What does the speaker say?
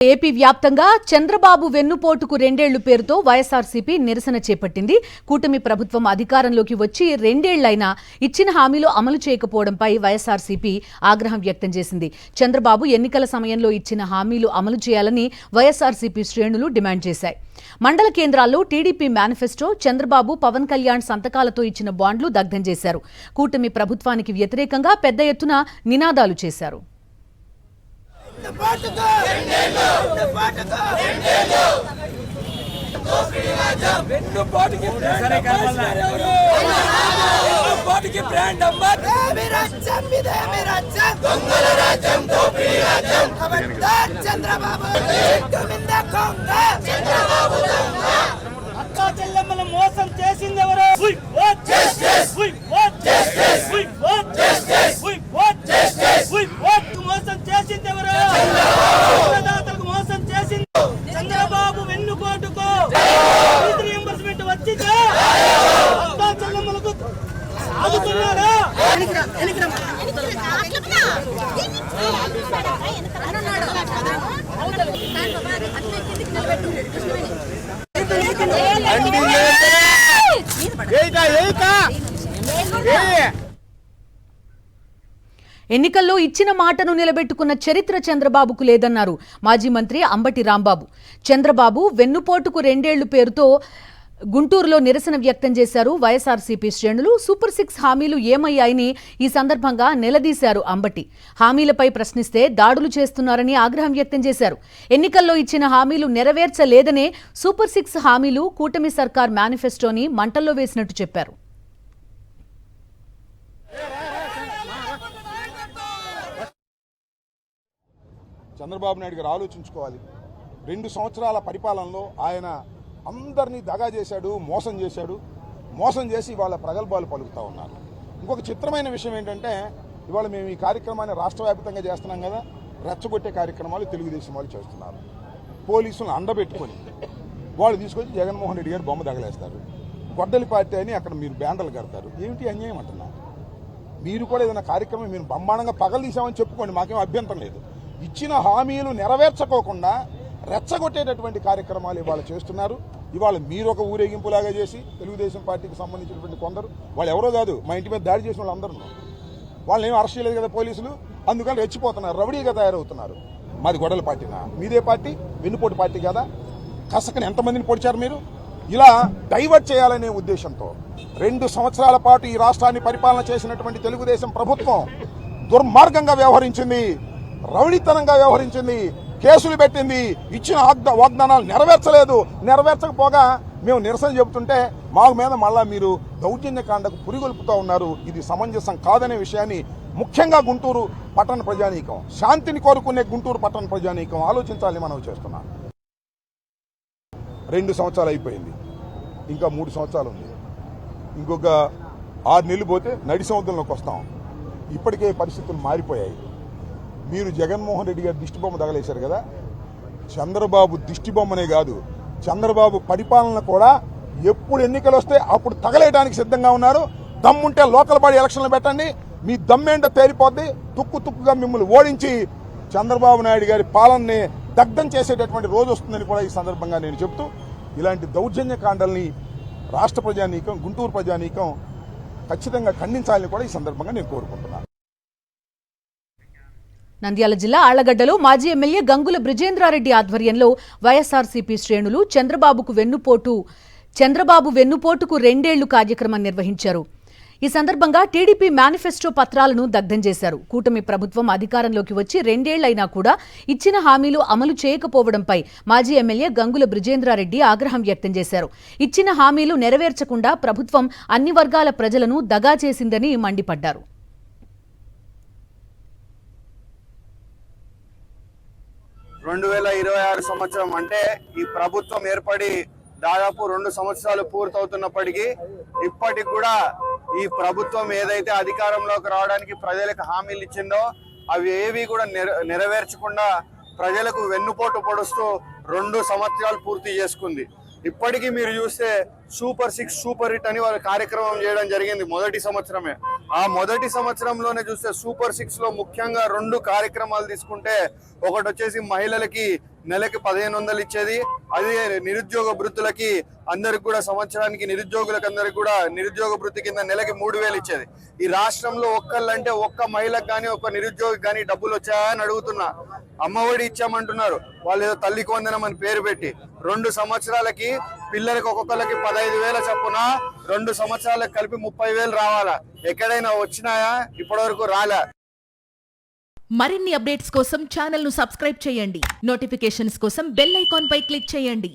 AP వ్యాప్తంగా చంద్రబాబు వెన్నుపోటుకు రెండేళ్లు పేరుతో వైఎస్ఆర్సీపీ నిరసన చేపట్టింది. కూటమి ప్రభుత్వం అధికారంలోకి వచ్చి రెండేళ్లైనా ఇచ్చిన హామీలు అమలు చేయకపోవడంపై వైఎస్ఆర్సీపీ ఆగ్రహం వ్యక్తం చేసింది. చంద్రబాబు ఎన్నికల సమయంలో ఇచ్చిన హామీలు అమలు చేయాలని వైఎస్ఆర్సీపీ శ్రేణులు డిమాండ్ చేశాయి. మండల కేంద్రాల్లో టీడీపీ మేనిఫెస్టో, చంద్రబాబు, పవన్ కళ్యాణ్ సంతకాలతో ఇచ్చిన బాండ్లు దగ్ధం చేశారు. కూటమి ప్రభుత్వానికి వ్యతిరేకంగా పెద్ద ఎత్తున నినాదాలు చేశారు. అక్కా చెల్లెమ్మల మోసం చేసింది ఎవరు? మోసం చేసింది ఎవరు? అన్నదాతలకు మోసం చేసింది చంద్రబాబు. వెన్నుపోటుకో రీయింబర్స్మెంట్ వచ్చిందా? అక్కా చెల్లెమ్మలకు ఆగుతున్నారా? ఎన్నికల్లో ఇచ్చిన మాటను నిలబెట్టుకున్న చరిత్ర చంద్రబాబుకు లేదన్నారు మాజీ మంత్రి అంబటి రాంబాబు. చంద్రబాబు వెన్నుపోటుకు రెండేళ్లు పేరుతో గుంటూరులో నిరసన వ్యక్తం చేశారు వైఎస్ఆర్సీపీ శ్రేణులు. సూపర్ 6 హామీలు ఏమయ్యాయని ఈ సందర్భంగా నిలదీశారు అంబటి. హామీలపై ప్రశ్నిస్తే దాడులు చేస్తున్నారని ఆగ్రహం వ్యక్తం చేశారు. ఎన్నికల్లో ఇచ్చిన హామీలు నెరవేర్చలేదనే సూపర్ 6 హామీలు కూటమి సర్కార్ మేనిఫెస్టోని మంటల్లో వేసినట్టు చెప్పారు. చంద్రబాబు నాయుడు గారు ఆలోచించుకోవాలి. 2 సంవత్సరాల పరిపాలనలో ఆయన అందరినీ దగా చేశాడు, మోసం చేసి ఇవాళ ప్రగల్భాలు పలుకుతూ ఉన్నారు. ఇంకొక చిత్రమైన విషయం ఏంటంటే, ఇవాళ మేము ఈ కార్యక్రమాన్ని రాష్ట్ర వ్యాప్తంగా చేస్తున్నాం కదా, రెచ్చగొట్టే కార్యక్రమాలు తెలుగుదేశం వాళ్ళు చేస్తున్నారు. పోలీసులను అండబెట్టుకొని వాళ్ళు తీసుకొచ్చి జగన్మోహన్ రెడ్డి గారు బొమ్మ తగలేస్తారు. గొడ్డలి పార్టీ అని అక్కడ మీరు బ్యాండలు కడతారు. ఏమిటి అన్యాయం అంటున్నారు? మీరు కూడా ఏదైనా కార్యక్రమం మీరు బ్రహ్మాండంగా పగలు తీసామని చెప్పుకోండి, మాకేం అభ్యంతరం లేదు. ఇచ్చిన హామీలు నెరవేర్చకోకుండా రెచ్చగొట్టేటటువంటి కార్యక్రమాలు ఇవాళ చేస్తున్నారు. ఇవాళ మీరు ఒక ఊరేగింపులాగా చేసి తెలుగుదేశం పార్టీకి సంబంధించినటువంటి కొందరు, వాళ్ళు ఎవరో కాదు, మా ఇంటి మీద దాడి చేసిన వాళ్ళందరూ, వాళ్ళని ఏమి అరెస్ట్ చేయలేదు కదా పోలీసులు, అందుకని రెచ్చిపోతున్నారు, రౌడీగా తయారవుతున్నారు. మాది గొడవల పార్టీనా? మీదే పార్టీ, వెన్నుపోటు పార్టీ కదా. కసకని ఎంతమందిని పొడిచారు మీరు? ఇలా డైవర్ట్ చేయాలనే ఉద్దేశంతో 2 సంవత్సరాల పాటు ఈ రాష్ట్రాన్ని పరిపాలన చేసినటువంటి తెలుగుదేశం ప్రభుత్వం దుర్మార్గంగా వ్యవహరించింది, రౌడీతనంగా వ్యవహరించింది, కేసులు పెట్టింది, ఇచ్చిన వాగ్దానాలు నెరవేర్చకపోగా మేము నిరసన చెబుతుంటే మాకు మీద మళ్ళా మీరు దౌర్జన్యకాండకు పురిగొల్పుతూ ఉన్నారు. ఇది సమంజసం కాదనే విషయాన్ని ముఖ్యంగా గుంటూరు పట్టణ ప్రజానీకం, శాంతిని కోరుకునే గుంటూరు పట్టణ ప్రజానీకం ఆలోచించాలని మనం చేస్తున్నాం. 2 సంవత్సరాలు అయిపోయింది, ఇంకా 3 సంవత్సరాలు ఉంది. ఇంకొక 6 నెలలు పోతే నడి సముద్రంలోకి వస్తాం. ఇప్పటికే పరిస్థితులు మారిపోయాయి. మీరు జగన్మోహన్ రెడ్డి గారు దిష్టిబొమ్మ తగలేశారు కదా. చంద్రబాబు దిష్టిబొమ్మనే కాదు, చంద్రబాబు పరిపాలన కూడా ఎప్పుడు ఎన్నికలు వస్తే అప్పుడు తగలేయడానికి సిద్ధంగా ఉన్నారు. దమ్ముంటే లోకల్ బాడీ ఎలక్షన్లు పెట్టండి, మీ దమ్మేంటో తేలిపోద్ది. తుక్కుగా మిమ్మల్ని ఓడించి చంద్రబాబు నాయుడు గారి పాలనని దగ్ధం చేసేటటువంటి రోజు వస్తుందని కూడా ఈ సందర్భంగా నేను చెప్తూ, ఇలాంటి దౌర్జన్య కాండల్ని రాష్ట్ర ప్రజానీకం, గుంటూరు ప్రజానీకం ఖచ్చితంగా ఖండించాలని కూడా ఈ సందర్భంగా నేను కోరుకుంటున్నాను. నంద్యాల జిల్లా ఆళ్లగడ్డలో మాజీ ఎమ్మెల్యే గంగుల బ్రిజేంద్రారెడ్డి ఆధ్వర్యంలో వైఎస్ఆర్సీపీ శ్రేణులు చంద్రబాబు వెన్నుపోటుకు రెండేళ్లు కార్యక్రమం నిర్వహించారు. ఈ సందర్భంగా టీడీపీ మేనిఫెస్టో పత్రాలను దగ్ధం చేశారు. కూటమి ప్రభుత్వం అధికారంలోకి వచ్చి రెండేళ్లైనా కూడా ఇచ్చిన హామీలు అమలు చేయకపోవడంపై మాజీ ఎమ్మెల్యే గంగుల బ్రిజేంద్రారెడ్డి ఆగ్రహం వ్యక్తం చేశారు. ఇచ్చిన హామీలు నెరవేర్చకుండా ప్రభుత్వం అన్ని వర్గాల ప్రజలను దగా చేసిందని మండిపడ్డారు. సంవత్సరం అంటే ఈ ప్రభుత్వం ఏర్పడి దాదాపు 2 సంవత్సరాలు పూర్తవుతున్నప్పటికీ ఇప్పటికి కూడా ఈ ప్రభుత్వం ఏదైతే అధికారంలోకి రావడానికి ప్రజలకు హామీలు ఇచ్చిందో అవి ఏవి కూడా నెరవేర్చకుండా ప్రజలకు వెన్నుపోటు పొడుస్తూ 2 సంవత్సరాలు పూర్తి చేసుకుంది. ఇప్పటికీ మీరు చూస్తే సూపర్ 6 సూపర్ హిట్ అని వాళ్ళు కార్యక్రమం చేయడం జరిగింది మొదటి సంవత్సరమే. ఆ మొదటి సంవత్సరంలోనే చూస్తే సూపర్ 6 లో ముఖ్యంగా 2 కార్యక్రమాలు తీసుకుంటే ఒకటి వచ్చేసి మహిళలకి నెలకి 1500 ఇచ్చేది. అదే నిరుద్యోగ వృత్తులకి అందరికి కూడా సంవత్సరానికి నిరుద్యోగులకు అందరికి కూడా నిరుద్యోగ వృత్తి కింద నెలకి 3000 ఇచ్చేది. ఈ రాష్ట్రంలో ఒక్కళ్ళంటే ఒక్క మహిళకు కానీ ఒక్క నిరుద్యోగికి కానీ డబ్బులు వచ్చాయని అడుగుతున్నా. అమ్మఒడి ఇచ్చామంటున్నారు, వాళ్ళు ఏదో తల్లికి వందనం అని పేరు పెట్టి 2 సంవత్సరాలకి పిల్లలకి ఒక్కొక్కరికి 15,000 చొప్పున 2 సంవత్సరాలకు కలిపి 30,000 రావాలా? ఎక్కడైనా వచ్చినాయా? ఇప్పటివరకు రాలే. మరిన్ని అప్డేట్స్ కోసం ఛానల్ ను సబ్స్క్రైబ్ చేయండి. నోటిఫికేషన్స్ కోసం బెల్ ఐకాన్ పై క్లిక్ చేయండి.